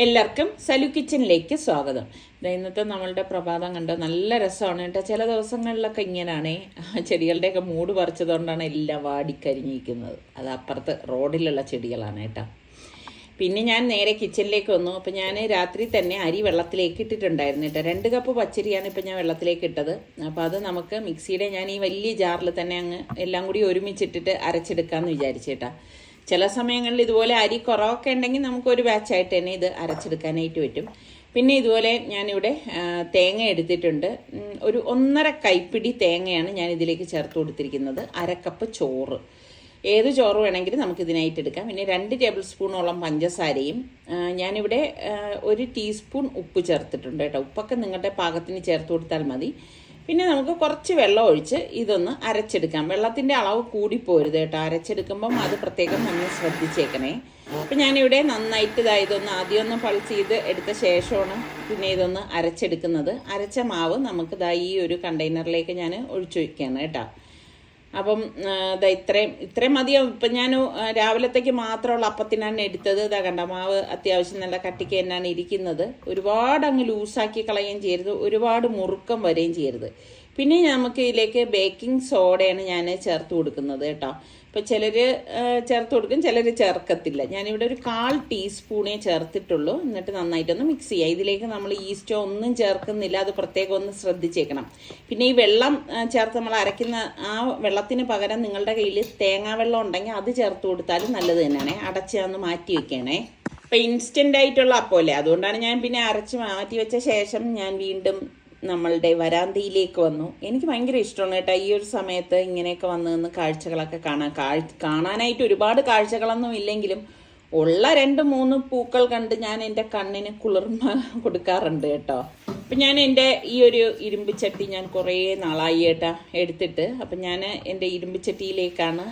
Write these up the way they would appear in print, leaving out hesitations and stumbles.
എല്ലാവർക്കും സലു കിച്ചണിലേക്ക് സ്വാഗതം. ഇന്നത്തെ നമ്മളുടെ പ്രഭാതം കണ്ട് നല്ല രസമാണ് കേട്ടോ. ചില ദിവസങ്ങളിലൊക്കെ ഇങ്ങനെയാണേ, ചെടികളുടെയൊക്കെ മൂട് പറിച്ചതുകൊണ്ടാണ് എല്ലാം വാടിക്കരിഞ്ഞിരിക്കുന്നത്. അത് അപ്പുറത്ത് റോഡിലുള്ള ചെടികളാണ് കേട്ടോ. പിന്നെ ഞാൻ നേരെ കിച്ചണിലേക്ക് വന്നു. അപ്പം ഞാൻ രാത്രി തന്നെ അരി വെള്ളത്തിലേക്ക് ഇട്ടിട്ടുണ്ടായിരുന്നു കേട്ടോ. 2 കപ്പ് പച്ചരിയാണ് ഇപ്പം ഞാൻ വെള്ളത്തിലേക്ക് ഇട്ടത്. അപ്പോൾ അത് നമുക്ക് മിക്സിയുടെ ഞാൻ ഈ വലിയ ജാറിൽ തന്നെ അങ്ങ് എല്ലാം കൂടി ഒരുമിച്ചിട്ടിട്ട് അരച്ചെടുക്കാമെന്ന് വിചാരിച്ചു കേട്ടോ. ചില സമയങ്ങളിൽ ഇതുപോലെ അരി കുറവൊക്കെ ഉണ്ടെങ്കിൽ നമുക്കൊരു ബാച്ചായിട്ട് തന്നെ ഇത് അരച്ചെടുക്കാനായിട്ട് പറ്റും. പിന്നെ ഇതുപോലെ ഞാനിവിടെ തേങ്ങ എടുത്തിട്ടുണ്ട്. ഒരു 1.5 കൈപ്പിടി തേങ്ങയാണ് ഞാൻ ഇതിലേക്ക് ചേർത്ത് കൊടുത്തിരിക്കുന്നത്. 1/2 കപ്പ് ചോറ്, ഏത് ചോറ് വേണമെങ്കിലും നമുക്കിതിനായിട്ട് എടുക്കാം. പിന്നെ 2 ടേബിൾ സ്പൂണോളം പഞ്ചസാരയും ഞാനിവിടെ 1 ടീസ്പൂൺ ഉപ്പ് ചേർത്തിട്ടുണ്ട് കേട്ടോ. ഉപ്പൊക്കെ നിങ്ങളുടെ പാകത്തിന് ചേർത്ത് കൊടുത്താൽ മതി. പിന്നെ നമുക്ക് കുറച്ച് വെള്ളം ഒഴിച്ച് ഇതൊന്ന് അരച്ചെടുക്കാം. വെള്ളത്തിൻ്റെ അളവ് കൂടിപ്പോരുത് കേട്ടോ. അരച്ചെടുക്കുമ്പം അത് പ്രത്യേകം ഒന്ന് ശ്രദ്ധിച്ചേക്കണേ. അപ്പം ഞാനിവിടെ നന്നായിട്ട് ഇതൊന്ന് ആദ്യം ഒന്ന് പൾസ് ചെയ്ത് എടുത്ത ശേഷമാണ് പിന്നെ ഇതൊന്ന് അരച്ചെടുക്കുന്നത്. അരച്ച മാവ് നമുക്ക് ഈ ഒരു കണ്ടെയ്നറിലേക്ക് ഞാൻ ഒഴിച്ചു വയ്ക്കുകയാണ് കേട്ടോ. അപ്പം ഇത്രയും മതിയാവും. ഇപ്പം ഞാൻ രാവിലത്തേക്ക് മാത്രമുള്ള അപ്പത്തിനാണ് എടുത്തത്. കണ്ട മാവ് അത്യാവശ്യം നല്ല കട്ടിക്ക് തന്നെയാണ് ഇരിക്കുന്നത്. ഒരുപാട് അങ്ങ് ലൂസാക്കി കളയുകയും ചെയ്യരുത്, ഒരുപാട് മുറുക്കം വരികയും ചെയ്യരുത്. പിന്നെ നമുക്ക് ഇതിലേക്ക് ബേക്കിംഗ് സോഡയാണ് ഞാൻ ചേർത്ത് കൊടുക്കുന്നത് കേട്ടോ. ഇപ്പോൾ ചിലർ ചേർത്ത് കൊടുക്കും, ചിലർ ചേർക്കത്തില്ല. ഞാനിവിടെ ഒരു 1/4 ടീസ്പൂണേ ചേർത്തിട്ടുള്ളൂ. എന്നിട്ട് നന്നായിട്ടൊന്ന് മിക്സ് ചെയ്യുക. ഇതിലേക്ക് നമ്മൾ ഈസ്റ്റോ ഒന്നും ചേർക്കുന്നില്ല, അത് പ്രത്യേകം ഒന്ന് ശ്രദ്ധിച്ചേക്കണം. പിന്നെ ഈ വെള്ളം ചേർത്ത് നമ്മൾ അരയ്ക്കുന്ന ആ വെള്ളത്തിന് പകരം നിങ്ങളുടെ കയ്യിൽ തേങ്ങാ വെള്ളം ഉണ്ടെങ്കിൽ അത് ചേർത്ത് കൊടുത്താലും നല്ലത് തന്നെയാണ്. അടച്ച് ഒന്ന് മാറ്റി വെക്കണേ. ഇപ്പം ഇൻസ്റ്റൻ്റ് ആയിട്ടുള്ള അപ്പമല്ലേ, അതുകൊണ്ടാണ് ഞാൻ പിന്നെ അരച്ച് മാറ്റി വെച്ച ശേഷം ഞാൻ വീണ്ടും നമ്മളുടെ വരാന്തയിലേക്ക് വന്നു. എനിക്ക് ഭയങ്കര ഇഷ്ടമാണ് കേട്ടോ ഈ ഒരു സമയത്ത് ഇങ്ങനെയൊക്കെ വന്ന് നിന്ന് കാഴ്ചകളൊക്കെ കാണാനായിട്ട് ഒരുപാട് കാഴ്ചകളൊന്നും ഇല്ലെങ്കിലും ഉള്ള 2-3 പൂക്കൾ കണ്ട് ഞാൻ എൻ്റെ കണ്ണിന് കുളിർമ കൊടുക്കാറുണ്ട് കേട്ടോ. അപ്പം ഞാൻ എൻ്റെ ഈ ഒരു ഇരുമ്പ് ചട്ടി ഞാൻ കുറേ നാളായി കേട്ടോ എടുത്തിട്ട്. അപ്പം ഞാൻ എൻ്റെ ഇരുമ്പ് ചട്ടിയിലേക്കാണ്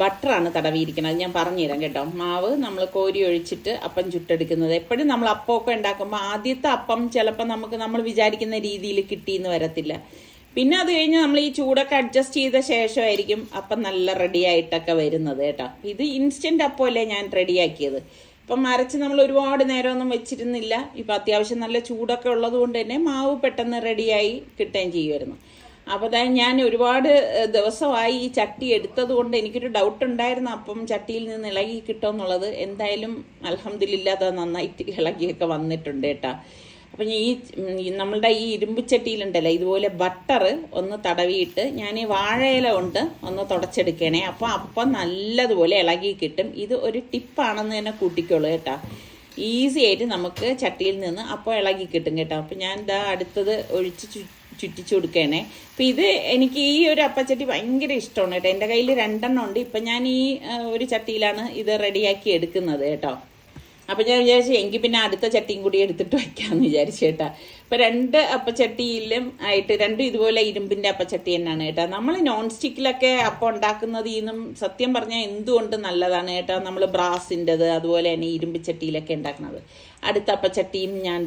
ബട്ടറാണ് തടവിയിരിക്കുന്നത്. ഞാൻ പറഞ്ഞുതരാം കേട്ടോ. മാവ് നമ്മൾ കോരി ഒഴിച്ചിട്ട് അപ്പം ചുട്ടെടുക്കുന്നത്. എപ്പോഴും നമ്മൾ അപ്പമൊക്കെ ഉണ്ടാക്കുമ്പോൾ ആദ്യത്തെ അപ്പം ചിലപ്പോൾ നമ്മൾ വിചാരിക്കുന്ന രീതിയിൽ കിട്ടിയെന്ന് വരത്തില്ല. പിന്നെ അത് കഴിഞ്ഞ് നമ്മൾ ഈ ചൂടൊക്കെ അഡ്ജസ്റ്റ് ചെയ്ത ശേഷമായിരിക്കും അപ്പം നല്ല റെഡി ആയിട്ടൊക്കെ വരുന്നത് കേട്ടോ. ഇത് ഇൻസ്റ്റൻറ്റ് അപ്പമല്ലേ ഞാൻ റെഡിയാക്കിയത്. ഇപ്പം അരച്ച് നമ്മൾ ഒരുപാട് നേരമൊന്നും വെച്ചിരുന്നില്ല. ഇപ്പം അത്യാവശ്യം നല്ല ചൂടൊക്കെ ഉള്ളത് കൊണ്ട് തന്നെ മാവ് പെട്ടെന്ന് റെഡിയായി കിട്ടുകയും ചെയ്യുമായിരുന്നു. അപ്പോൾ ഞാൻ ഒരുപാട് ദിവസമായി ഈ ചട്ടി എടുത്തത് കൊണ്ട് എനിക്കൊരു ഡൗട്ട് ഉണ്ടായിരുന്നു അപ്പം ചട്ടിയിൽ നിന്ന് ഇളകി കിട്ടുമെന്നുള്ളത്. എന്തായാലും അൽഹംദുലില്ലാ അത് നന്നായിട്ട് ഇളകിയൊക്കെ വന്നിട്ടുണ്ട് കേട്ടോ. അപ്പം നമ്മളുടെ ഈ ഇരുമ്പ് ചട്ടിയിലുണ്ടല്ലോ ഇതുപോലെ ബട്ടർ ഒന്ന് തടവിയിട്ട് ഞാൻ ഈ വാഴയില കൊണ്ട് ഒന്ന് തുടച്ചെടുക്കണേ. അപ്പം നല്ലതുപോലെ ഇളകി കിട്ടും. ഇത് ഒരു ടിപ്പാണെന്ന് തന്നെ കൂട്ടിക്കോളൂ കേട്ടോ. ഈസി ആയിട്ട് നമുക്ക് ചട്ടിയിൽ നിന്ന് അപ്പം ഇളകി കിട്ടും കേട്ടോ. അപ്പം ഞാൻ അടുത്തത് ഒഴിച്ച് ചുറ്റിച്ചു കൊടുക്കണേ. അപ്പം ഇത് എനിക്ക് ഈ ഒരു അപ്പച്ചട്ടി ഭയങ്കര ഇഷ്ടമാണ് കേട്ടോ. എൻ്റെ കയ്യിൽ 2 എണ്ണം ഉണ്ട്. ഇപ്പം ഞാൻ ഈ ഒരു ചട്ടിയിലാണ് ഇത് റെഡിയാക്കി എടുക്കുന്നത് കേട്ടോ. അപ്പം ഞാൻ വിചാരിച്ചു എങ്കിൽ പിന്നെ അടുത്ത ചട്ടിയും കൂടി എടുത്തിട്ട് വയ്ക്കാമെന്ന് വിചാരിച്ചു കേട്ടോ. ഇപ്പം 2 അപ്പച്ചട്ടിയിലും ആയിട്ട് 2 ഇതുപോലെ ഇരുമ്പിൻ്റെ അപ്പച്ചട്ടി തന്നെയാണ് കേട്ടോ. നമ്മൾ നോൺ സ്റ്റിക്കിലൊക്കെ അപ്പം ഉണ്ടാക്കുന്നത് ഇന്നും സത്യം പറഞ്ഞാൽ എന്തുകൊണ്ട് നല്ലതാണ് കേട്ടോ. നമ്മൾ ബ്രാസിൻ്റെത് അതുപോലെ തന്നെ ഇരുമ്പ് ചട്ടിയിലൊക്കെ ഉണ്ടാക്കുന്നത്. അടുത്ത അപ്പച്ചട്ടിയും ഞാൻ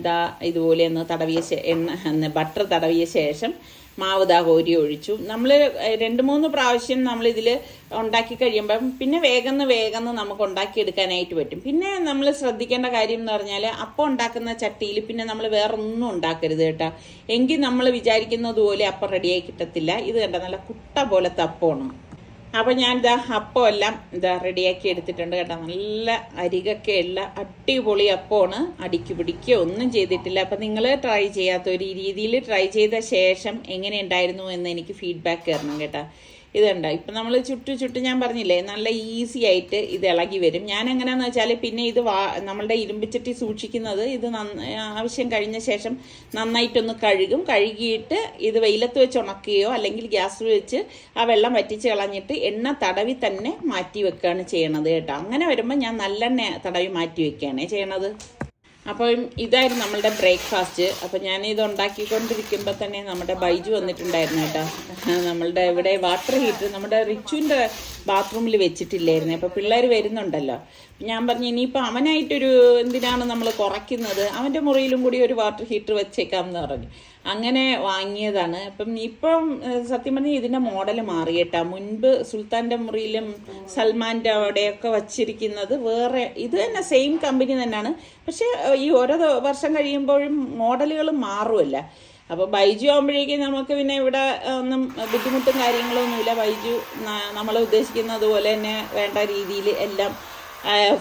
ഇതുപോലെ ഒന്ന് ബട്ടർ തടവിയ ശേഷം മാവ് കോരി ഒഴിച്ചു. നമ്മൾ 2-3 പ്രാവശ്യം നമ്മളിതിൽ ഉണ്ടാക്കി കഴിയുമ്പം പിന്നെ വേഗം നമുക്ക് ഉണ്ടാക്കിയെടുക്കാനായിട്ട് പറ്റും. പിന്നെ നമ്മൾ ശ്രദ്ധിക്കേണ്ട കാര്യം എന്ന് പറഞ്ഞാൽ അപ്പം ഉണ്ടാക്കുന്ന ചട്ടിയിൽ പിന്നെ നമ്മൾ വേറൊന്നും ഉണ്ടാക്കരുത് കേട്ടോ. എങ്കിൽ നമ്മൾ വിചാരിക്കുന്നത് പോലെ അപ്പം റെഡിയായി കിട്ടത്തില്ല. ഇത് കണ്ട നല്ല കുട്ട പോലത്തെ അപ്പമാണ്. അപ്പം ഞാൻ അപ്പമെല്ലാം റെഡിയാക്കി എടുത്തിട്ടുണ്ട് കേട്ടോ. നല്ല അരികൊക്കെ ഉള്ള അടിപൊളി അപ്പമാണ്. അടിക്ക് പിടിക്കുകയോ ഒന്നും ചെയ്തിട്ടില്ല. അപ്പം നിങ്ങൾ ട്രൈ ചെയ്യാത്ത ഒരു രീതിയിൽ ട്രൈ ചെയ്ത ശേഷം എങ്ങനെ ഉണ്ടായിരുന്നു എന്ന് എനിക്ക് ഫീഡ്ബാക്ക് തരണം കേട്ടോ. ഇതുണ്ട് ഇപ്പം നമ്മൾ ചുട്ട് ഞാൻ പറഞ്ഞില്ലേ നല്ല ഈസി ആയിട്ട് ഇത് ഇളകി വരും. ഞാൻ എങ്ങനെയാണെന്ന് വെച്ചാൽ പിന്നെ ഇത് നമ്മളുടെ ഇരുമ്പിച്ചട്ടി സൂക്ഷിക്കുന്നത് ഇത് ആവശ്യം കഴിഞ്ഞ ശേഷം നന്നായിട്ടൊന്ന് കഴുകിയിട്ട് ഇത് വെയിലത്ത് വെച്ച് ഉണക്കുകയോ അല്ലെങ്കിൽ ഗ്യാസ് വെച്ച് ആ വെള്ളം വറ്റിച്ച് കളഞ്ഞിട്ട് എണ്ണ തടവി തന്നെ മാറ്റി വെക്കുകയാണ് ചെയ്യണത് കേട്ടോ. അങ്ങനെ വരുമ്പോൾ ഞാൻ നല്ലെണ്ണ തടവി മാറ്റി വെക്കുകയാണ് ചെയ്യണത്. അപ്പം ഇതായിരുന്നു നമ്മളുടെ ബ്രേക്ക്ഫാസ്റ്റ്. അപ്പം ഞാനിത് ഉണ്ടാക്കിക്കൊണ്ടിരിക്കുമ്പോൾ തന്നെ നമ്മുടെ ബൈജു വന്നിട്ടുണ്ടായിരുന്നു കേട്ടോ. നമ്മളുടെ ഇവിടെ വാട്ടർ ഹീറ്റർ നമ്മുടെ റിച്ചുവിൻ്റെ ബാത്റൂമിൽ വെച്ചിട്ടില്ലായിരുന്നു. അപ്പോൾ പിള്ളേർ വരുന്നുണ്ടല്ലോ, ഞാൻ പറഞ്ഞു ഇനിയിപ്പോൾ അവനായിട്ടൊരു എന്തിനാണ് നമ്മൾ കുറയ്ക്കുന്നത്, അവൻ്റെ മുറിയിലും കൂടി ഒരു വാട്ടർ ഹീറ്റർ വെച്ചേക്കാം എന്ന് പറഞ്ഞു. അങ്ങനെ വാങ്ങിയതാണ്. ഇപ്പം സത്യം പറഞ്ഞാൽ ഇതിൻ്റെ മോഡൽ മാറി കേട്ടോ. മുൻപ് സുൽത്താൻ്റെ മുറിയിലും സൽമാൻ്റെ അവിടെയൊക്കെ വച്ചിരിക്കുന്നത് വേറെ, ഇത് തന്നെ സെയിം കമ്പനി തന്നെയാണ്. പക്ഷേ ഈ ഓരോ വർഷം കഴിയുമ്പോഴും മോഡലുകൾ മാറുമല്ല. അപ്പോൾ ബൈജു ആകുമ്പോഴേക്കും നമുക്ക് പിന്നെ ഇവിടെ ഒന്നും ബുദ്ധിമുട്ടും കാര്യങ്ങളൊന്നുമില്ല. ബൈജു നമ്മൾ ഉദ്ദേശിക്കുന്നത് പോലെ തന്നെ വേണ്ട രീതിയിൽ എല്ലാം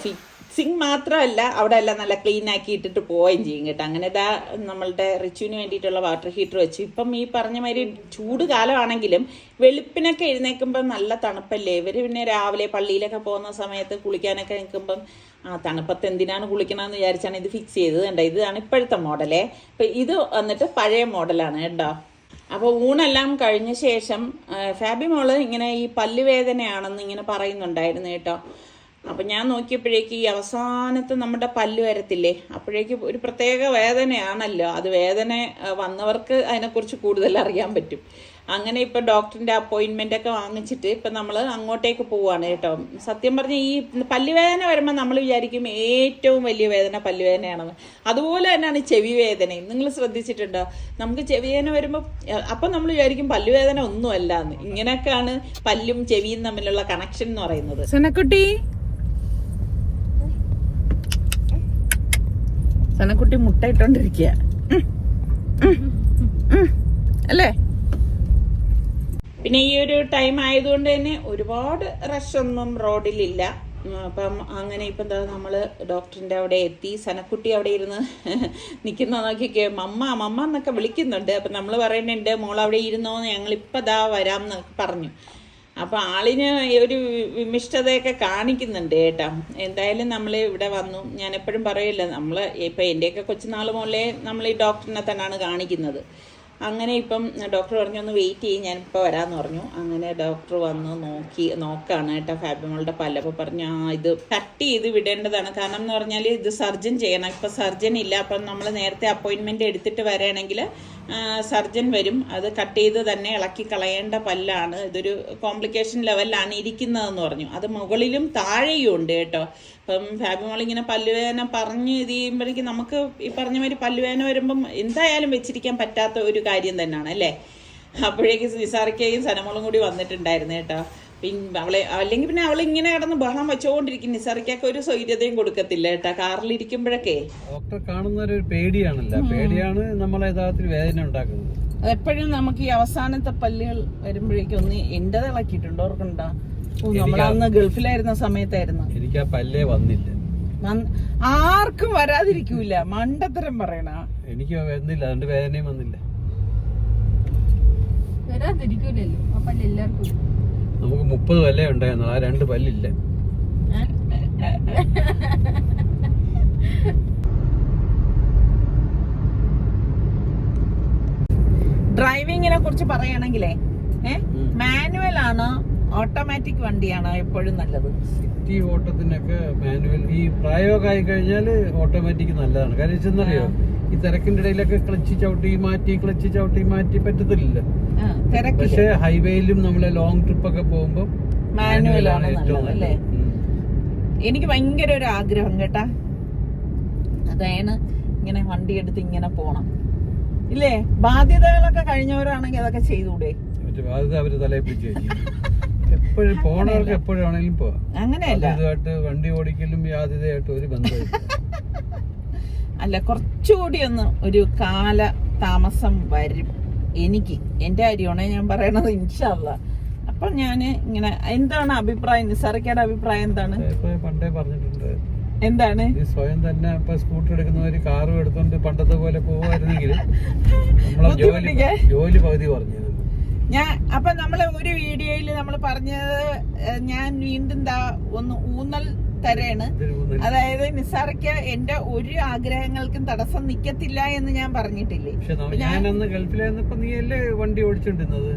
ഫിക്സിങ് മാത്രമല്ല, അവിടെ എല്ലാം നല്ല ക്ലീൻ ആക്കി ഇട്ടിട്ട് പോവുകയും ചെയ്യും കേട്ടോ. അങ്ങനെ ഇതാ നമ്മളുടെ റിച്ചുവിന് വേണ്ടിയിട്ടുള്ള വാട്ടർ ഹീറ്റർ വെച്ചു. ഇപ്പം ഈ പറഞ്ഞ മാതിരി ചൂട് കാലമാണെങ്കിലും വെളുപ്പിനൊക്കെ എഴുന്നേൽക്കുമ്പോൾ നല്ല തണുപ്പല്ലേ. ഇവർ പിന്നെ രാവിലെ പള്ളിയിലൊക്കെ പോകുന്ന സമയത്ത് കുളിക്കാനൊക്കെ നിൽക്കുമ്പം തണുപ്പത്ത് എന്തിനാണ് കുളിക്കണമെന്ന് വിചാരിച്ചാണ് ഇത് ഫിക്സ് ചെയ്തത്. കണ്ടോ, ഇതാണ് ഇപ്പോഴത്തെ മോഡലേ. അപ്പം ഇത് വന്നിട്ട് പഴയ മോഡലാണ് കേട്ടോ. അപ്പോൾ ഊണെല്ലാം കഴിഞ്ഞ ശേഷം ഫാബി മോള് ഇങ്ങനെ ഈ പല്ലുവേദനയാണെന്ന് ഇങ്ങനെ പറയുന്നുണ്ടായിരുന്നു കേട്ടോ. അപ്പം ഞാൻ നോക്കിയപ്പോഴേക്ക് ഈ അവസാനത്തെ നമ്മുടെ പല്ല് വരത്തില്ലേ, അപ്പോഴേക്ക് ഒരു പ്രത്യേക വേദനയാണല്ലോ. അത് വേദന വന്നവർക്ക് അതിനെക്കുറിച്ച് കൂടുതൽ അറിയാൻ പറ്റും. അങ്ങനെ ഇപ്പം ഡോക്ടറിൻ്റെ അപ്പോയിൻമെൻ്റൊക്കെ വാങ്ങിച്ചിട്ട് ഇപ്പം നമ്മൾ അങ്ങോട്ടേക്ക് പോവുകയാണ് കേട്ടോ. സത്യം പറഞ്ഞാൽ ഈ പല്ലുവേദന വരുമ്പോൾ നമ്മൾ വിചാരിക്കും ഏറ്റവും വലിയ വേദന പല്ലുവേദനയാണെന്ന്. അതുപോലെ തന്നെയാണ് ചെവി വേദനയും. നിങ്ങൾ ശ്രദ്ധിച്ചിട്ടുണ്ടോ? നമുക്ക് ചെവി വേദന വരുമ്പോൾ അപ്പം നമ്മൾ വിചാരിക്കും പല്ലുവേദന ഒന്നുമല്ല എന്ന്. ഇങ്ങനെയൊക്കെയാണ് പല്ലും ചെവിയും തമ്മിലുള്ള കണക്ഷൻ എന്ന് പറയുന്നത്. സനക്കുട്ടി മുട്ട ഇട്ടോണ്ടിരിക്കുക അല്ലേ. പിന്നെ ഈ ഒരു ടൈം ആയതുകൊണ്ട് തന്നെ ഒരുപാട് റഷൊന്നും റോഡിലില്ല. അപ്പം അങ്ങനെ ഇപ്പം എന്താ നമ്മൾ ഡോക്ടറിൻ്റെ അവിടെ എത്തി. സനക്കുട്ടി അവിടെ ഇരുന്ന് നിൽക്കുന്ന നോക്കിയൊക്കെ മമ്മ മമ്മ എന്നൊക്കെ വിളിക്കുന്നുണ്ട്. അപ്പം നമ്മൾ പറയുന്നുണ്ട് മോൾ അവിടെ ഇരുന്നോ, ഞങ്ങളിപ്പോൾ ദാ വരാം എന്നൊക്കെ പറഞ്ഞു. അപ്പോൾ ആളിന് ഒരു വിമിഷ്ടതയൊക്കെ കാണിക്കുന്നുണ്ട് കേട്ടോ. എന്തായാലും നമ്മൾ ഇവിടെ വന്നു. ഞാൻ എപ്പോഴും പറയില്ല, നമ്മൾ ഇപ്പം എൻ്റെയൊക്കെ കൊച്ചുനാൾ മുതലേ നമ്മൾ ഈ ഡോക്ടറിനെ തന്നെയാണ് കാണിക്കുന്നത്. അങ്ങനെ ഇപ്പം ഡോക്ടർ പറഞ്ഞു ഒന്ന് വെയിറ്റ് ചെയ്യും, ഞാനിപ്പോൾ വരാമെന്ന് പറഞ്ഞു. അങ്ങനെ ഡോക്ടർ വന്ന് നോക്കാണ് കേട്ടോ ഫാബിമോളുടെ പല്ല്. അപ്പോൾ പറഞ്ഞു ഇത് കട്ട് ചെയ്ത് വിടേണ്ടതാണ്. കാരണം എന്ന് പറഞ്ഞാൽ ഇത് സർജൻ ചെയ്യണം. ഇപ്പം സർജൻ ഇല്ല. അപ്പം നമ്മൾ നേരത്തെ അപ്പോയിൻമെൻ്റ് എടുത്തിട്ട് വരികയാണെങ്കിൽ സർജൻ വരും. അത് കട്ട് ചെയ്ത് തന്നെ ഇളക്കി കളയേണ്ട പല്ലാണ്. ഇതൊരു കോംപ്ലിക്കേഷൻ ലെവലിലാണ് ഇരിക്കുന്നതെന്ന് പറഞ്ഞു. അത് മുകളിലും താഴെയും ഉണ്ട് കേട്ടോ. അപ്പം ഫാബിമോളിങ്ങനെ പല്ലുവേദന പറഞ്ഞ് ഇത് ചെയ്യുമ്പോഴേക്കും നമുക്ക് ഈ പറഞ്ഞ മാതിരി പല്ലുവേദന വരുമ്പം എന്തായാലും വെച്ചിരിക്കാൻ പറ്റാത്ത ഒരു കാര്യം തന്നെയാണ് അല്ലേ. അപ്പോഴേക്ക് നിസാറിക്കയും സനമോളും കൂടി വന്നിട്ടുണ്ടായിരുന്നു കേട്ടോ. പിന്നെ അല്ലെങ്കിൽ പിന്നെ അവളിങ്ങനെ കിടന്ന് ബഹളം വെച്ചുകൊണ്ടിരിക്കും. നിസാറിക്കൊക്കെ ഒരു സ്വൈര്യതയും കൊടുക്കത്തില്ല കേട്ടോ കാറിലിരിക്കുമ്പോഴൊക്കെ. ഡോക്ടറെ കാണുന്ന ഒരു പേടിയാണല്ലോ, പേടിയാണ് നമ്മളെ യഥാർത്ഥത്തിൽ വേദന ഉണ്ടാക്കുന്നത്. അതെപ്പോഴും നമുക്ക് ഈ അവസാനത്തെ പല്ലുകൾ വരുമ്പോഴേക്കും ഒന്ന് എന്റേത് ഇളക്കിയിട്ടുണ്ട്, ഓർക്കണ്ടോ? നമ്മളന്ന് ഗൾഫിലായിരുന്ന സമയത്തായിരുന്നു. എനിക്ക് ആ പല്ലേ വന്നില്ല. ആർക്കും വരാതിരിക്കൂല, മണ്ടത്തരം പറയണ. എനിക്ക് വന്നില്ല, അതുകൊണ്ട് വേദനയും വന്നില്ല. വരാതിരിക്കൂലല്ലോ ആ പല്ല് എല്ലാവർക്കും. നമുക്ക് 30 പല്ലേ ഉണ്ടായിരുന്നു, ആ 2 പല്ലില്ല. ഡ്രൈവിങ്ങിനെ കുറിച്ച് പറയുകയാണെങ്കിലേ മാനുവൽ ആണോ ഓട്ടോമാറ്റിക് വണ്ടിയാണോ എപ്പോഴും നല്ലത്? സിറ്റി ഓട്ടത്തിനൊക്കെ മാനുവൽ. ഈ പ്രായമൊക്കെ ആയി കഴിഞ്ഞാൽ ഓട്ടോമാറ്റിക് നല്ലതാണ്. കാര്യം വെച്ചെന്നറിയോ, ഈ തിരക്കിന്റെ ഇടയിലൊക്കെ ക്ലച്ച് ചവിട്ടി മാറ്റി പറ്റത്തില്ലല്ലോ. പക്ഷെ ഹൈവേയിലും നമ്മളെ ലോങ് ട്രിപ്പ് ഒക്കെ പോകുമ്പോ മാനുവൽ ആണ് നല്ലത് അല്ലേ. എനിക്ക് ഭയങ്കര ഒരു ആഗ്രഹം കേട്ടാ, അതാണ് ഇങ്ങനെ വണ്ടി എടുത്ത് ഇങ്ങനെ പോണം ഇല്ലേ. ബാധ്യതകളൊക്കെ കഴിഞ്ഞവരാണെങ്കിൽ അതൊക്കെ ചെയ്തൂടെ? ബാധ്യത അവര് തലയിൽ പിടിച്ച് എപ്പോഴും പോണവർക്ക് എപ്പോഴാണെങ്കിലും പോവാം. അങ്ങനെയല്ല, ഇതുമായിട്ട് വണ്ടി ഓടിക്കലും ബാധ്യതയായിട്ട് ഒരു ബന്ധമില്ല. അല്ല, കുറച്ചുകൂടി ഒന്ന് ഒരു കാല താമസം വരും. എനിക്ക് എന്റെ കാര്യമാണ് ഞാൻ പറയണത്, ഇൻഷാ അല്ലാഹ്. അപ്പൊ ഞാന് ഇങ്ങനെ എന്താണ് അഭിപ്രായം, നിസാറിക്കയുടെ അഭിപ്രായം എന്താണ്? പണ്ടേ പറഞ്ഞിട്ടുണ്ട്, എന്താണ് സ്വയം തന്നെ ഇപ്പൊ സ്കൂട്ടർ എടുക്കുന്നവര് കാറും എടുത്തോണ്ട് പണ്ടത്തെ പോലെ പോവായിരുന്നെങ്കിൽ നമ്മളെ ജോലി പകുതി പറഞ്ഞു. അപ്പൊ നമ്മള് ഒരു വീഡിയോയില് നമ്മൾ പറഞ്ഞത്, ഞാൻ വീണ്ടും ഒന്ന് ഊന്നൽ തരാണ്. അതായത് നിസാറിക്ക് എന്റെ ഒരു ആഗ്രഹങ്ങൾക്കും തടസ്സം നിക്കത്തില്ല എന്ന് ഞാൻ പറഞ്ഞിട്ടില്ലേ. ഞാനന്ന് ഗൾഫിലായിരുന്നപ്പോ നീയല്ലേ വണ്ടി ഓടിച്ചോണ്ടിരുന്നത്,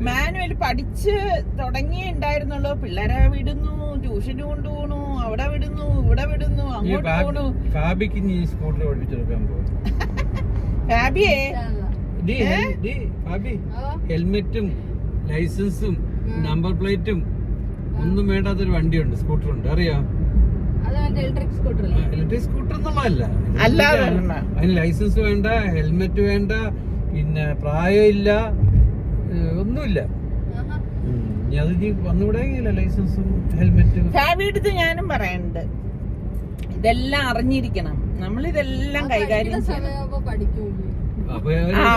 മാനുവൽ പഠിച്ച് തുടങ്ങിയേ ഉണ്ടായിരുന്നുള്ളൂ. പിള്ളേരെ വിടുന്നു, ട്യൂഷന് കൊണ്ടുപോകണു, അവിടെ വിടുന്നു ഇവിടെ വിടുന്നു അങ്ങോട്ട് പോണു. ഫാബിക്ക് നീ സ്കൂട്ടർ പഠിപ്പിച്ചെടുക്കാൻ പോകും. ഫാബിയെ ഫാബി ഹെൽമെറ്റും ലൈസൻസും നമ്പർ പ്ലേറ്റും ഒന്നും വേണ്ടാത്തൊരു വണ്ടിയുണ്ട്, സ്കൂട്ടറുണ്ട്, അറിയാം? ഇലക്ട്രിക് സ്കൂട്ടർ ഇലക്ട്രിക് സ്കൂട്ടർ എന്നുള്ളതല്ല, അല്ലാതെ അതിന് ലൈസൻസ് വേണ്ട, ഹെൽമെറ്റ് വേണ്ട, പിന്നെ പ്രായമില്ല, ഒന്നുമില്ല. അത് നീ വന്നുകൂടെങ്കില്ല ലൈസൻസും ഹെൽമെറ്റും. ഫാബി എടുത്ത് ഞാനും പറയുന്നുണ്ട്, ഇതെല്ലാം അറിഞ്ഞിരിക്കണം, നമ്മളിതെല്ലാം കൈകാര്യം ചെയ്യണം. പഠിക്കൂലേ?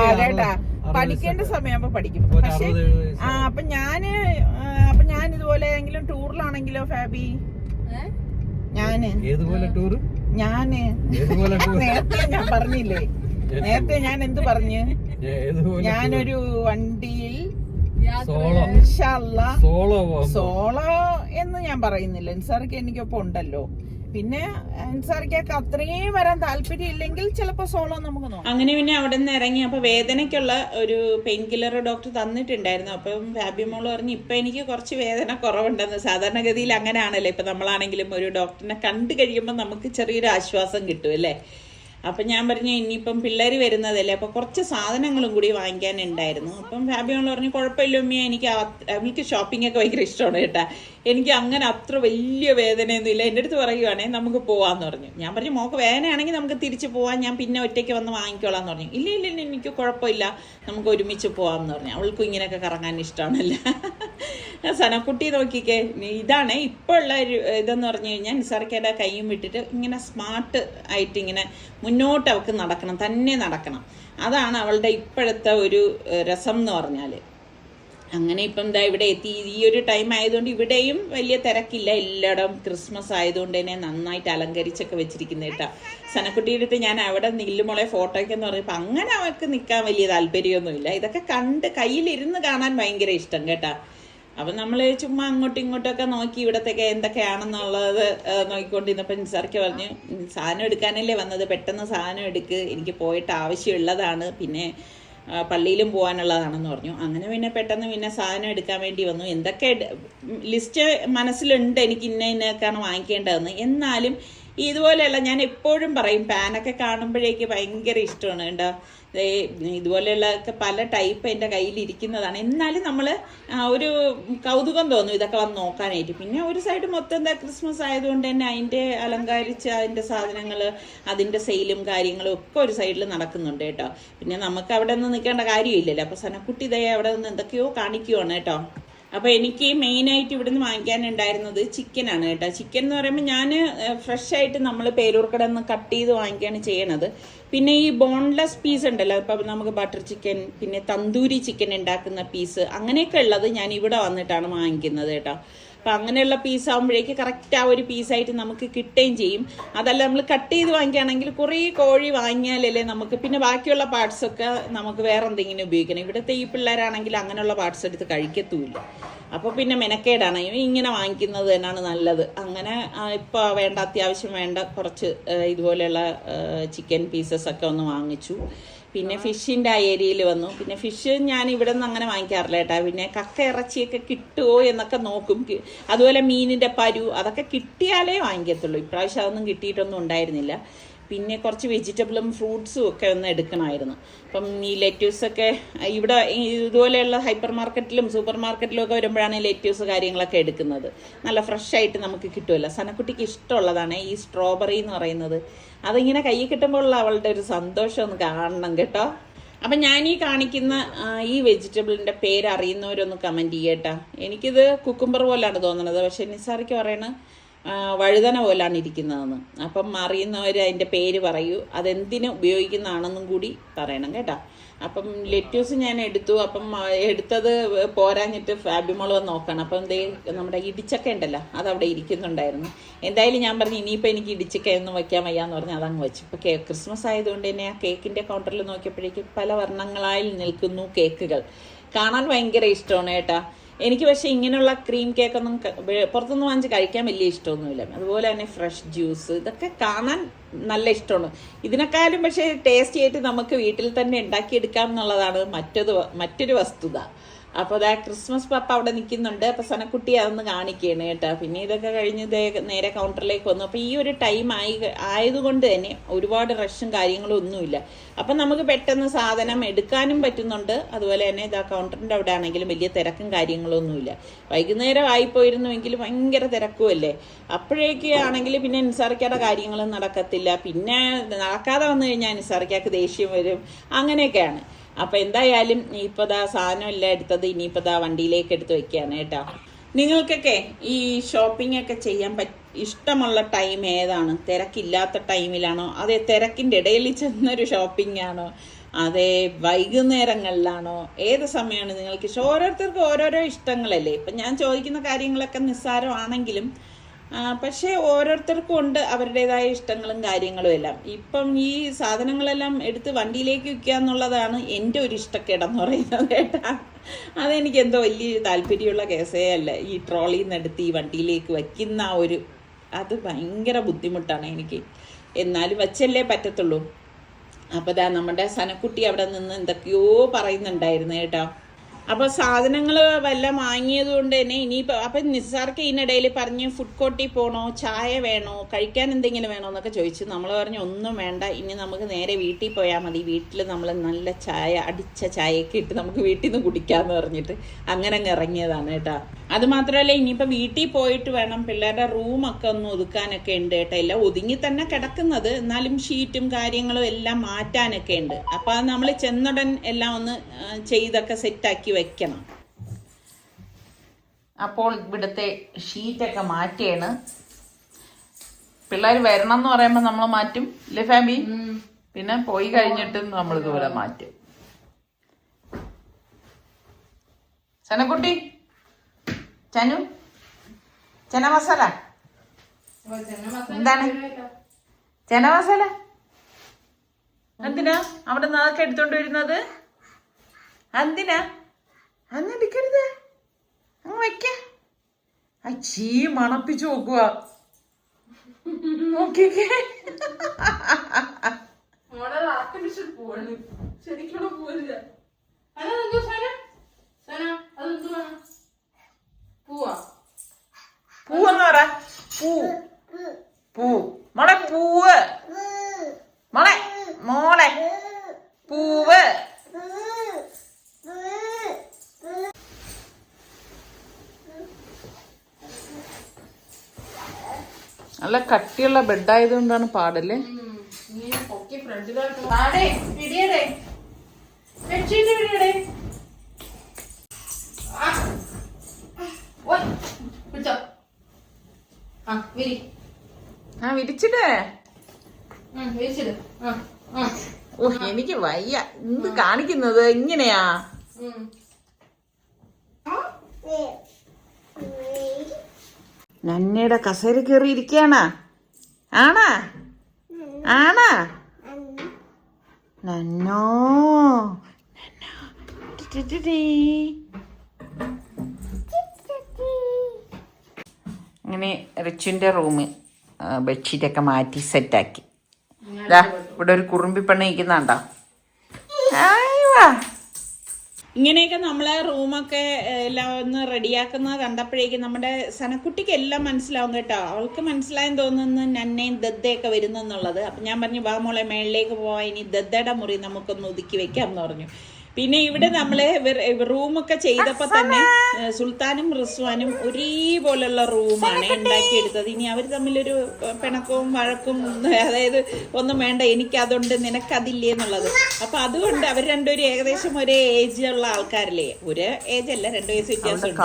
അതേട്ടാ, പഠിക്കേണ്ട സമയമാകുമ്പോ പഠിക്കും. പക്ഷെ അപ്പൊ ഞാൻ ഇതുപോലെ ഏതെങ്കിലും ടൂറിലാണെങ്കിലോ ഫാബി, ഏതുപോലെ ടൂറ്? നേരത്തെ ഞാൻ പറഞ്ഞില്ലേ, നേരത്തെ ഞാൻ എന്ത് പറഞ്ഞു, ഞാനൊരു വണ്ടിയിൽ സോളോ എന്ന് ഞാൻ പറയുന്നില്ല, നിസാർക്ക് എനിക്കൊപ്പം ഉണ്ടല്ലോ. പിന്നെ നിസാർക്കൊക്കെ അത്രയും വരാൻ താല്പര്യം ഇല്ലെങ്കിൽ ചിലപ്പോ സോളോ നമുക്ക് നോക്കാം. അങ്ങനെ പിന്നെ അവിടെ നിന്ന് ഇറങ്ങി അപ്പൊ വേദനയ്ക്കുള്ള ഒരു പെയിൻ കില്ലർ ഡോക്ടർ തന്നിട്ടുണ്ടായിരുന്നു. അപ്പം ഫാബി മോള് പറഞ്ഞു ഇപ്പൊ എനിക്ക് കുറച്ച് വേദന കുറവുണ്ടെന്ന്. സാധാരണഗതിയിൽ അങ്ങനെയാണല്ലോ, ഇപ്പൊ നമ്മളാണെങ്കിലും ഒരു ഡോക്ടറിനെ കണ്ടു കഴിയുമ്പോൾ നമുക്ക് ചെറിയൊരു ആശ്വാസം കിട്ടും അല്ലേ. അപ്പം ഞാൻ പറഞ്ഞു ഇനിയിപ്പം പിള്ളേർ വരുന്നതല്ലേ, അപ്പോൾ കുറച്ച് സാധനങ്ങളും കൂടി വാങ്ങിക്കാനുണ്ടായിരുന്നു. അപ്പം ഫാബിയോള് പറഞ്ഞു കുഴപ്പമില്ല ഉമ്മിയ, എനിക്ക് ഷോപ്പിംഗ് ഒക്കെ ഭയങ്കര ഇഷ്ടമാണ് കേട്ടാ, എനിക്ക് അങ്ങനെ അത്ര വലിയ വേദനയൊന്നുമില്ല. എൻ്റെ അടുത്ത് പറയുവാണെങ്കിൽ നമുക്ക് പോവാന്ന് പറഞ്ഞു. ഞാൻ പറഞ്ഞു മോക്ക് വേദനയാണെങ്കിൽ നമുക്ക് തിരിച്ച് പോവാം, ഞാൻ പിന്നെ ഒറ്റയ്ക്ക് വന്ന് വാങ്ങിക്കോളാന്ന് പറഞ്ഞു. ഇല്ല എനിക്ക് കുഴപ്പമില്ല, നമുക്ക് ഒരുമിച്ച് പോവാമെന്ന് പറഞ്ഞു. അവൾക്കും ഇങ്ങനെയൊക്കെ കറങ്ങാൻ ഇഷ്ടമാണല്ലോ. സനക്കുട്ടി നോക്കിക്കേ, ഇതാണ് ഇപ്പോൾ ഉള്ള ഒരു ഇതെന്ന് പറഞ്ഞു കഴിഞ്ഞാൽ നിസാർക്കയുടെ കൈയും വിട്ടിട്ട് ഇങ്ങനെ സ്മാർട്ട് ആയിട്ട് ഇങ്ങനെ മുന്നോട്ട് അവൾക്ക് നടക്കണം, തന്നെ നടക്കണം. അതാണ് അവളുടെ ഇപ്പോഴത്തെ ഒരു രസം എന്ന് പറഞ്ഞാൽ. അങ്ങനെ ഇപ്പം എന്താ ഇവിടെ എത്തി. ഈ ഒരു ടൈം ആയതുകൊണ്ട് ഇവിടെയും വലിയ തിരക്കില്ല, എല്ലായിടവും ക്രിസ്മസ് ആയതുകൊണ്ട് തന്നെ നന്നായിട്ട് അലങ്കരിച്ചൊക്കെ വെച്ചിരിക്കുന്നത് കേട്ടോ. സനക്കുട്ടിയുടെ അടുത്ത് ഞാൻ അവിടെ നില്ലുമോളെ ഫോട്ടോയ്ക്കെന്ന് പറഞ്ഞപ്പോൾ അങ്ങനെ അവൾക്ക് നിൽക്കാൻ വലിയ താല്പര്യമൊന്നുമില്ല. ഇതൊക്കെ കണ്ട് കയ്യിലിരുന്ന് കാണാൻ ഭയങ്കര ഇഷ്ടം കേട്ടാ. അപ്പം നമ്മൾ ചുമ്മാ അങ്ങോട്ടും ഇങ്ങോട്ടൊക്കെ നോക്കി ഇവിടത്തേക്ക് എന്തൊക്കെയാണെന്നുള്ളത് നോക്കിക്കൊണ്ടിരുന്നപ്പോൾ നിസാർക്ക് പറഞ്ഞു സാധനം എടുക്കാനല്ലേ വന്നത്, പെട്ടെന്ന് സാധനം എടുക്ക്, എനിക്ക് പോയിട്ട് ആവശ്യമുള്ളതാണ്, പിന്നെ പള്ളിയിലും പോകാനുള്ളതാണെന്ന് പറഞ്ഞു. അങ്ങനെ പിന്നെ പെട്ടെന്ന് പിന്നെ സാധനം എടുക്കാൻ വേണ്ടി വന്നു. എന്തൊക്കെ ലിസ്റ്റ് മനസ്സിലുണ്ട് എനിക്ക് ഇന്നൊക്കെയാണ് വാങ്ങിക്കേണ്ടതെന്ന്. എന്നാലും ഇതുപോലെയുള്ള ഞാൻ എപ്പോഴും പറയും പാനൊക്കെ കാണുമ്പോഴേക്ക് ഭയങ്കര ഇഷ്ടമാണ് കേട്ടോ. ഇതുപോലെയുള്ള ഒക്കെ പല ടൈപ്പ് എൻ്റെ കയ്യിലിരിക്കുന്നതാണ്. എന്നാലും നമ്മൾ ഒരു കൗതുകം തോന്നും ഇതൊക്കെ വന്ന് നോക്കാനായിട്ട്. പിന്നെ ഒരു സൈഡ് മൊത്തം എന്താ ക്രിസ്മസ് ആയതുകൊണ്ട് തന്നെ അതിൻ്റെ അലങ്കരിച്ച് അതിൻ്റെ സാധനങ്ങൾ, അതിൻ്റെ സെയിലും കാര്യങ്ങളും ഒക്കെ ഒരു സൈഡിൽ നടക്കുന്നുണ്ട് കേട്ടോ. പിന്നെ നമുക്ക് അവിടെ നിന്ന് നിൽക്കേണ്ട കാര്യമില്ലല്ലോ. അപ്പോൾ സനക്കുട്ടി ഇതേ അവിടെ നിന്ന് എന്തൊക്കെയോ കാണിക്കുവാണ് കേട്ടോ. അപ്പോൾ എനിക്ക് മെയിനായിട്ട് ഇവിടുന്ന് വാങ്ങിക്കാനുണ്ടായിരുന്നത് ചിക്കനാണ് കേട്ടോ. ചിക്കൻ എന്ന് പറയുമ്പോൾ ഞാൻ ഫ്രഷായിട്ട് നമ്മൾ പേരൂർക്കട നിന്ന് കട്ട് ചെയ്ത് വാങ്ങിക്കുകയാണ് ചെയ്യണത്. പിന്നെ ഈ ബോൺലെസ് പീസ് ഉണ്ടല്ലോ, ഇപ്പം നമുക്ക് ബട്ടർ ചിക്കൻ, പിന്നെ തന്തൂരി ചിക്കൻ ഉണ്ടാക്കുന്ന പീസ്, അങ്ങനെയൊക്കെ ഉള്ളത് ഞാൻ ഇവിടെ വന്നിട്ടാണ് വാങ്ങിക്കുന്നത് കേട്ടോ. അപ്പം അങ്ങനെയുള്ള പീസ് ആകുമ്പോഴേക്ക് കറക്റ്റ് ആ ഒരു പീസായിട്ട് നമുക്ക് കിട്ടുകയും ചെയ്യും. അതല്ല നമ്മൾ കട്ട് ചെയ്ത് വാങ്ങിക്കുകയാണെങ്കിൽ കുറേ കോഴി വാങ്ങിയാലല്ലേ നമുക്ക് പിന്നെ ബാക്കിയുള്ള പാർട്സൊക്കെ നമുക്ക് വേറെ എന്തെങ്കിലും ഉപയോഗിക്കണം. ഇവിടുത്തെ ഈ പിള്ളേരാണെങ്കിൽ അങ്ങനെയുള്ള പാർട്സ് എടുത്ത് കഴിക്കത്തുമില്ല. അപ്പോൾ പിന്നെ മെനക്കേടാണ്, ഇങ്ങനെ വാങ്ങിക്കുന്നത് തന്നെയാണ് നല്ലത്. അങ്ങനെ ഇപ്പോൾ വേണ്ട, അത്യാവശ്യം വേണ്ട കുറച്ച് ഇതുപോലെയുള്ള ചിക്കൻ പീസസ് ഒക്കെ ഒന്ന് വാങ്ങിച്ചു. പിന്നെ ഫിഷിൻ്റെ ആ ഏരിയയിൽ വന്നു. പിന്നെ ഫിഷ് ഞാൻ ഇവിടെ നിന്ന് അങ്ങനെ വാങ്ങിക്കാറില്ല കേട്ടോ. പിന്നെ കക്ക ഇറച്ചിയൊക്കെ കിട്ടുമോ എന്നൊക്കെ നോക്കും. അതുപോലെ മീനിൻ്റെ പരു അതൊക്കെ കിട്ടിയാലേ വാങ്ങിക്കത്തുള്ളൂ. ഇപ്രാവശ്യം അതൊന്നും കിട്ടിയിട്ടൊന്നും ഉണ്ടായിരുന്നില്ല. പിന്നെ കുറച്ച് വെജിറ്റബിളും ഫ്രൂട്ട്സും ഒക്കെ ഒന്ന് എടുക്കണമായിരുന്നു. അപ്പം ഈ ലെറ്റ്യൂസൊക്കെ ഇവിടെ ഇതുപോലെയുള്ള ഹൈപ്പർ മാർക്കറ്റിലും സൂപ്പർ മാർക്കറ്റിലും ഒക്കെ വരുമ്പോഴാണ് ലെറ്റ്യൂസ് കാര്യങ്ങളൊക്കെ എടുക്കുന്നത്. നല്ല ഫ്രഷായിട്ട് നമുക്ക് കിട്ടുമല്ലോ. സനക്കുട്ടിക്ക് ഇഷ്ടമുള്ളതാണ് ഈ സ്ട്രോബെറി എന്ന് പറയുന്നത്. അതിങ്ങനെ കയ്യിൽ കിട്ടുമ്പോഴുള്ള അവളുടെ ഒരു സന്തോഷം ഒന്ന് കാണണം കേട്ടോ. അപ്പം ഞാൻ ഈ കാണിക്കുന്ന ഈ വെജിറ്റബിളിൻ്റെ പേര് അറിയുന്നവരൊന്ന് കമൻറ്റ് ചെയ്യട്ടോ. എനിക്കിത് കുക്കുംബർ പോലാണ് തോന്നുന്നത്, പക്ഷേ നിസാറിക്ക് പറയണ വഴുതന പോലാണ് ഇരിക്കുന്നതെന്ന്. അപ്പം അറിയുന്നവർ അതിൻ്റെ പേര് പറയൂ, അതെന്തിന് ഉപയോഗിക്കുന്നതാണെന്നും കൂടി പറയണം കേട്ടോ. അപ്പം ലെറ്റ്യൂസ് ഞാൻ എടുത്തു. അപ്പം എടുത്തത് പോരാഞ്ഞിട്ട് ഫാബിമോൾ വന്ന് നോക്കണം. അപ്പം എന്തേ നമ്മുടെ ഇടിച്ചക്ക ഉണ്ടല്ലോ, അതവിടെ ഇരിക്കുന്നുണ്ടായിരുന്നു. എന്തായാലും ഞാൻ പറഞ്ഞു ഇനിയിപ്പോൾ എനിക്ക് ഇടിച്ചക്ക ഒന്നും വയ്ക്കാൻ വയ്യാന്ന് പറഞ്ഞ് അതങ്ങ് വെച്ചു. ഇപ്പോൾ ക്രിസ്മസ് ആയതുകൊണ്ട് തന്നെ ആ കേക്കിൻ്റെ കൗണ്ടറിൽ നോക്കിയപ്പോഴേക്കും പല വർണ്ണങ്ങളായി നിൽക്കുന്നു കേക്കുകൾ. കാണാൻ ഭയങ്കര ഇഷ്ടമാണ് കേട്ടോ. എനിക്ക് പക്ഷേ ഇങ്ങനെയുള്ള ക്രീം കേക്കൊന്നും പുറത്തുനിന്ന് വാങ്ങിച്ച് കഴിക്കാൻ വലിയ ഇഷ്ടമൊന്നുമില്ല. അതുപോലെ തന്നെ ഫ്രഷ് ജ്യൂസ് ഇതൊക്കെ കാണാൻ നല്ല ഇഷ്ടമാണ്. ഇതിനേക്കാളും പക്ഷേ ടേസ്റ്റി ആയിട്ട് നമുക്ക് വീട്ടിൽ തന്നെ ഉണ്ടാക്കിയെടുക്കാം എന്നുള്ളതാണ് മറ്റൊരു വസ്തുത. അപ്പോൾ അതാ ക്രിസ്മസ് പപ്പ അവിടെ നിൽക്കുന്നുണ്ട്. അപ്പോൾ സനക്കുട്ടി അതൊന്ന് കാണിക്കുകയാണ് കേട്ടോ. പിന്നെ ഇതൊക്കെ കഴിഞ്ഞ് നേരെ കൗണ്ടറിലേക്ക് വന്നു. അപ്പോൾ ഈ ഒരു ടൈം ആയതുകൊണ്ട് തന്നെ ഒരുപാട് റഷും കാര്യങ്ങളും ഒന്നുമില്ല. അപ്പം നമുക്ക് പെട്ടെന്ന് സാധനം എടുക്കാനും പറ്റുന്നുണ്ട്. അതുപോലെ തന്നെ ഇതാ കൗണ്ടറിൻ്റെ അവിടെ ആണെങ്കിലും വലിയ തിരക്കും കാര്യങ്ങളൊന്നുമില്ല. വൈകുന്നേരം ആയിപ്പോയിരുന്നുവെങ്കിൽ ഭയങ്കര തിരക്കുമല്ലേ. അപ്പോഴേക്ക് ആണെങ്കിൽ പിന്നെ നിസാറിക്കയുടെ കാര്യങ്ങളും നടക്കത്തില്ല. പിന്നെ നടക്കാതെ വന്നു കഴിഞ്ഞാൽ നിസാറിക്കക്ക് ദേഷ്യം വരും. അങ്ങനെയൊക്കെയാണ്. അപ്പം എന്തായാലും ഇപ്പോൾ ദാ സാധനം എല്ലാം എടുത്തത് ഇനിയിപ്പോൾ ദാ വണ്ടിയിലേക്ക് എടുത്ത് വെക്കുകയാണ് കേട്ടോ. നിങ്ങൾക്കൊക്കെ ഈ ഷോപ്പിംഗ് ഒക്കെ ചെയ്യാൻ ഇഷ്ടമുള്ള ടൈം ഏതാണ്? തിരക്കില്ലാത്ത ടൈമിലാണോ, അതേ തിരക്കിൻ്റെ ഇടയിൽ ചെന്നൊരു ഷോപ്പിംഗ് ആണോ, അതേ വൈകുന്നേരങ്ങളിലാണോ, ഏത് സമയമാണ് നിങ്ങൾക്ക് ഇഷ്ടം? ഓരോരുത്തർക്കും ഓരോരോ ഇഷ്ടങ്ങളല്ലേ. ഇപ്പം ഞാൻ ചോദിക്കുന്ന കാര്യങ്ങളൊക്കെ നിസ്സാരമാണെങ്കിലും പക്ഷേ ഓരോരുത്തർക്കും ഉണ്ട് അവരുടേതായ ഇഷ്ടങ്ങളും കാര്യങ്ങളും എല്ലാം. ഇപ്പം ഈ സാധനങ്ങളെല്ലാം എടുത്ത് വണ്ടിയിലേക്ക് വയ്ക്കുക എന്നുള്ളതാണ് എൻ്റെ ഒരു ഇഷ്ടക്കേടെന്ന് പറയുന്നത് കേട്ടാ. അതെനിക്ക് എന്തോ വലിയ താല്പര്യമുള്ള കേസേ അല്ല. ഈ ട്രോളിയിൽ നിന്ന് എടുത്ത് ഈ വണ്ടിയിലേക്ക് വയ്ക്കുന്ന അത് ഭയങ്കര ബുദ്ധിമുട്ടാണ് എനിക്ക്. എന്നാലും വച്ചല്ലേ പറ്റത്തുള്ളൂ. അപ്പോൾ ദാ നമ്മുടെ സനക്കുട്ടി അവിടെ നിന്ന് എന്തൊക്കെയോ പറയുന്നുണ്ടായിരുന്നു കേട്ടോ. അപ്പോൾ സാധനങ്ങൾ വല്ലതും വാങ്ങിയത് കൊണ്ട് തന്നെ ഇനിയിപ്പോൾ അപ്പം നിസ്സാർക്ക് ഇതിനിടയിൽ പറഞ്ഞ് ഫുഡ് കോർട്ടിൽ പോകണോ, ചായ വേണോ, കഴിക്കാൻ എന്തെങ്കിലും വേണോ എന്നൊക്കെ ചോദിച്ചു. നമ്മൾ പറഞ്ഞു ഒന്നും വേണ്ട, ഇനി നമുക്ക് നേരെ വീട്ടിൽ പോയാൽ മതി. വീട്ടിൽ നമ്മൾ നല്ല ചായ, അടിച്ച ചായയൊക്കെ ഇട്ട് നമുക്ക് വീട്ടിൽ നിന്ന് കുടിക്കാമെന്ന് പറഞ്ഞിട്ട് അങ്ങനെ അങ്ങ് ഇറങ്ങിയതാണ് കേട്ടോ. അതുമാത്രമല്ല ഇനിയിപ്പോൾ വീട്ടിൽ പോയിട്ട് വേണം പിള്ളേരുടെ റൂമൊക്കെ ഒന്ന് ഒതുക്കാനൊക്കെ ഉണ്ട് കേട്ടോ. എല്ലാം ഒതുങ്ങി തന്നെ കിടക്കുന്നത്, എന്നാലും ഷീറ്റും കാര്യങ്ങളും എല്ലാം മാറ്റാനൊക്കെ ഉണ്ട്. അപ്പോൾ അത് നമ്മൾ ചെന്നുടൻ എല്ലാം ഒന്ന് ചെയ്തൊക്കെ സെറ്റാക്കി വെക്കണം. അപ്പോൾ ഇവിടുത്തെ ഷീറ്റൊക്കെ മാറ്റിയാണ്. പിള്ളേർ വരണം എന്ന് പറയുമ്പോൾ നമ്മൾ മാറ്റും അല്ലേ ഫാബി? പിന്നെ പോയി കഴിഞ്ഞിട്ടും നമ്മൾ ഇതുപോലെ മാറ്റും. സനക്കുട്ടി, ചനു, ചന മസാല എന്താണ്? ചന മസാല എന്തിനാ അവിടെ നിന്ന് അതൊക്കെ എടുത്തോണ്ട് വരുന്നത്? എന്തിനാ? അന്ന് എടുക്കരുത്, അങ്ങ് വയ്ക്ക. അച്ചീ മണപ്പിച്ചു നോക്കുക. നോക്കിക്കേ, പൂവെന്ന് പറ. പൂ മോളെ, പൂവ് മോളെ, മോളെ പൂവ്. നല്ല കട്ടിയുള്ള ബെഡായതുകൊണ്ടാണ് പാടല്ലേ. വിരിച്ചിട്ടേ. ഓ എനിക്ക് വയ്യ, എന്ത് കാണിക്കുന്നത് ഇങ്ങനെയാ? നന്നയുടെ കസേര കയറി ഇരിക്കാണാ? ആണാ? ആണാ? നന്നോ അങ്ങനെ റിച്ചുവിൻ്റെ റൂമ് ബെഡ്ഷീറ്റൊക്കെ മാറ്റി സെറ്റാക്കി. ഇവിടെ ഒരു കുറുമ്പി പെണ്ണ് ഇരിക്കുന്നുണ്ടോ? ഇങ്ങനെയൊക്കെ നമ്മളെ റൂമൊക്കെ എല്ലാം ഒന്ന് റെഡിയാക്കുന്നത് കണ്ടപ്പോഴേക്കും നമ്മുടെ സനക്കുട്ടിക്ക് എല്ലാം മനസ്സിലാവും കേട്ടോ. അവൾക്ക് മനസ്സിലായെന്ന് തോന്നുന്നു നന്നയും ദദ്ദയൊക്കെ വരുന്നെന്നുള്ളത്. അപ്പം ഞാൻ പറഞ്ഞു വാ മോളെ മേളിലേക്ക് പോവാം, ഇനി ദദ്ദയുടെ മുറി നമുക്കൊന്ന് ഒതുക്കി വെക്കാം എന്ന് പറഞ്ഞു. പിന്നെ ഇവിടെ നമ്മള് റൂമൊക്കെ ചെയ്തപ്പോൾ തന്നെ സുൽത്താനും റിസ്വാനും ഒരേപോലുള്ള റൂമാണ് ഉണ്ടാക്കിയെടുത്തത്. ഇനി അവർ തമ്മിലൊരു പിണക്കവും വഴക്കും, അതായത് ഒന്നും വേണ്ട എനിക്കതുണ്ട് നിനക്കതില്ലേ എന്നുള്ളത്. അപ്പൊ അതുകൊണ്ട് അവർ രണ്ടുപേരും ഏകദേശം ഒരേ ഏജുള്ള ആൾക്കാരല്ലേ, ഒരു ഏജ് അല്ല 2 വയസ്സ് വ്യത്യാസമുണ്ട്.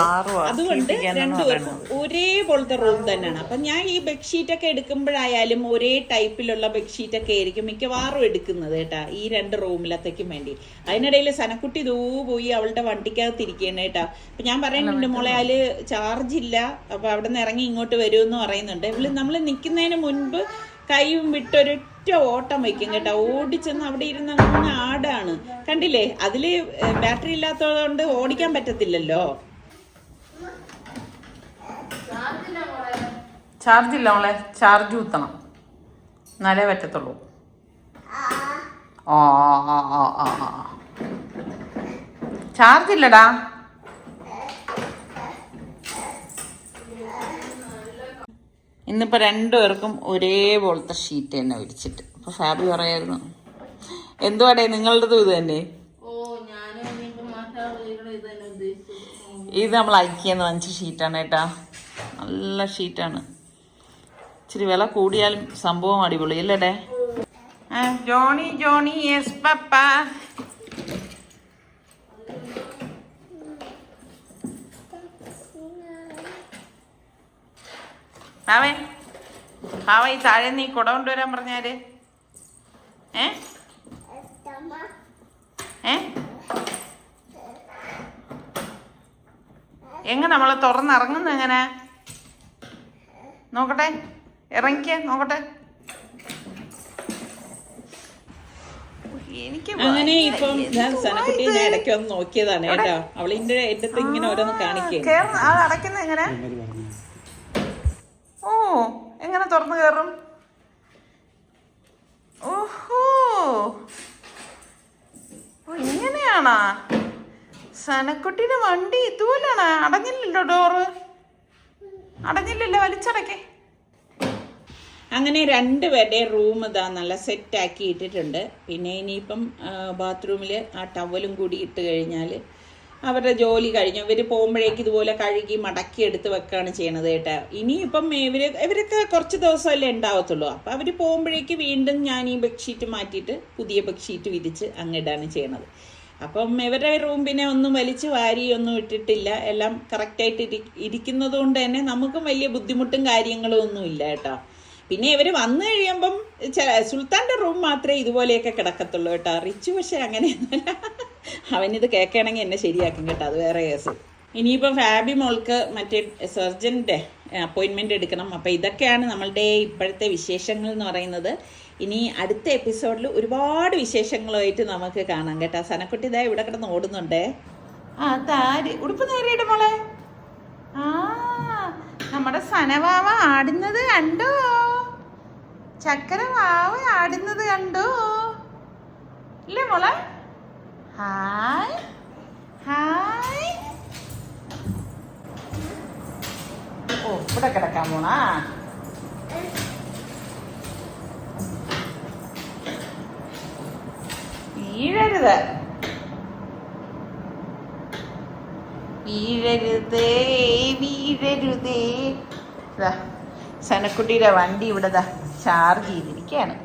അതുകൊണ്ട് രണ്ടുപേർക്കും ഒരേപോലത്തെ റൂം തന്നെയാണ്. അപ്പൊ ഞാൻ ഈ ബെഡ്ഷീറ്റൊക്കെ എടുക്കുമ്പോഴായാലും ഒരേ ടൈപ്പിലുള്ള ബെഡ്ഷീറ്റൊക്കെ ആയിരിക്കും മിക്കവാറും എടുക്കുന്നത് കേട്ടാ, ഈ 2 റൂമിലത്തേക്കും വേണ്ടി. അതിനിടയിൽ സനക്കുട്ടി പോയി അവളുടെ വണ്ടിക്കകത്ത് ഇരിക്കുകയാണ് കേട്ടാ. അപ്പൊ ഞാൻ പറയുന്നുണ്ട് മോളെ അതില് ചാർജ് ഇല്ല, അപ്പൊ അവിടെ നിന്ന് ഇറങ്ങി ഇങ്ങോട്ട് വരുമെന്ന് പറയുന്നുണ്ട്. ഇവള് നമ്മൾ നിൽക്കുന്നതിന് മുൻപ് കൈയും വിട്ടൊരൊറ്റ ഓട്ടം വയ്ക്കും കേട്ടോ. ഓടിച്ചെന്ന് അവിടെ ഇരുന്ന് അങ്ങനെ ആടാണ്, കണ്ടില്ലേ? അതില് ബാറ്ററി ഇല്ലാത്തതുകൊണ്ട് ഓടിക്കാൻ പറ്റത്തില്ലല്ലോ. ചാർജ് ഇല്ല മോളെ, ചാർജ് കുത്തണം എന്നാലേ പറ്റത്തുള്ളൂ. ചാർജ് ഇല്ലടാ. ഇന്നിപ്പോ രണ്ടുപേർക്കും ഒരേപോലത്തെ ഷീറ്റ് തന്നെ വിരിച്ചിട്ട്. അപ്പൊ ഫാബി പറയായിരുന്നു, എന്തുവാടേ നിങ്ങളുടേതും ഇത് തന്നെ? ഇത് നമ്മൾ ഐക്യെന്ന് വാങ്ങിച്ച ഷീറ്റാണ് കേട്ടാ, നല്ല ഷീറ്റാണ്. ഇച്ചിരി വില കൂടിയാലും സംഭവം അടിപൊളി അല്ലേടേ? Johnny Johnny yes papa. പാവേ പാവ, ഈ താഴെ നീ കുട കൊണ്ടുവരാൻ പറഞ്ഞാല് ഏ എങ്ങനെ നമ്മളെ തുറന്നിറങ്ങുന്നു? എങ്ങനെ നോക്കട്ടെ, ഇറങ്ങിക്കേ നോക്കട്ടെ. എനിക്ക് അങ്ങനെ ഇപ്പം ഞാൻ സനക്കുട്ടീനെ ഇടയ്ക്ക് ഒന്ന് നോക്കിയതാണ് കേട്ടോ. അവളിന്റെ എന്റെ ഇങ്ങനെ ഓരോന്ന് കാണിക്കേ. അത് അടയ്ക്കുന്ന എങ്ങനെ? ഓ, എങ്ങനെ തുറന്നു കയറും? ഓഹോ, ഇങ്ങനെയാണാ സനക്കുട്ടിയുടെ വണ്ടി? ഇതുപോലെയാണ്. അടഞ്ഞില്ലല്ലോ ഡോറ്, അടഞ്ഞില്ലല്ലോ, വലിച്ചടക്കേ. അങ്ങനെ രണ്ടുപേരുടെ റൂം ഇതാ നല്ല സെറ്റാക്കി ഇട്ടിട്ടുണ്ട്. പിന്നെ ഇനിയിപ്പം ബാത്റൂമിൽ ആ ടവലും കൂടി ഇട്ട് കഴിഞ്ഞാൽ അവരുടെ ജോലി കഴിഞ്ഞു. ഇവർ പോകുമ്പോഴേക്ക് ഇതുപോലെ കഴുകി മടക്കി എടുത്ത് വെക്കുകയാണ് ചെയ്യണത് കേട്ടോ. ഇനിയിപ്പം ഇവരൊക്കെ കുറച്ച് ദിവസമല്ലേ ഉണ്ടാവത്തുള്ളൂ. അപ്പം അവർ പോകുമ്പോഴേക്ക് വീണ്ടും ഞാൻ ഈ ബെഡ്ഷീറ്റ് മാറ്റിയിട്ട് പുതിയ ബെഡ്ഷീറ്റ് വിരിച്ച് അങ്ങിടാണ് ചെയ്യണത്. അപ്പം ഇവരുടെ റൂം പിന്നെ ഒന്നും വലിച്ചു വാരിയൊന്നും ഇട്ടിട്ടില്ല. എല്ലാം കറക്റ്റായിട്ട് ഇരിക്കുന്നത് കൊണ്ട് തന്നെ നമുക്കും വലിയ ബുദ്ധിമുട്ടും കാര്യങ്ങളും ഒന്നും ഇല്ല കേട്ടോ. പിന്നെ ഇവർ വന്നു കഴിയുമ്പം സുൽത്താൻ്റെ റൂം മാത്രമേ ഇതുപോലെയൊക്കെ കിടക്കത്തുള്ളൂ കേട്ടോ. റിച്ചു പക്ഷെ അങ്ങനെയൊന്നുമല്ല. അവനിത് കേൾക്കുകയാണെങ്കിൽ എന്നെ ശരിയാക്കും കേട്ടോ, അത് വേറെ കേസ്. ഇനിയിപ്പം ഫാബി മോൾക്ക് മറ്റേ സർജൻ്റെ അപ്പോയിൻമെൻ്റ് എടുക്കണം. അപ്പം ഇതൊക്കെയാണ് നമ്മളുടെ ഇപ്പോഴത്തെ വിശേഷങ്ങൾ എന്ന് പറയുന്നത്. ഇനി അടുത്ത എപ്പിസോഡിൽ ഒരുപാട് വിശേഷങ്ങളുമായിട്ട് നമുക്ക് കാണാം കേട്ടോ. സനക്കുട്ടി ഇതാ ഇവിടെ കിടന്ന് ഓടുന്നുണ്ടേ. ആ താര് ഉടുപ്പ് നേരിയുടെ മോളെ. ആ നമ്മുടെ സനവാവ ആടുന്നത് കണ്ടോ? ചക്കര വാവ ആടുന്നത് കണ്ടോ? ഇല്ലേ മോളെ? Hi hi. ഓ, ഇവിടെ കിടക്കാൻ പോണാ? വീഴരുത്, വീഴരുതേ, വീഴരുതേ. സനക്കുട്ടിയുടെ വണ്ടി ഇവിടെ ചാർജ് ചെയ്തിരിക്കുകയാണ്.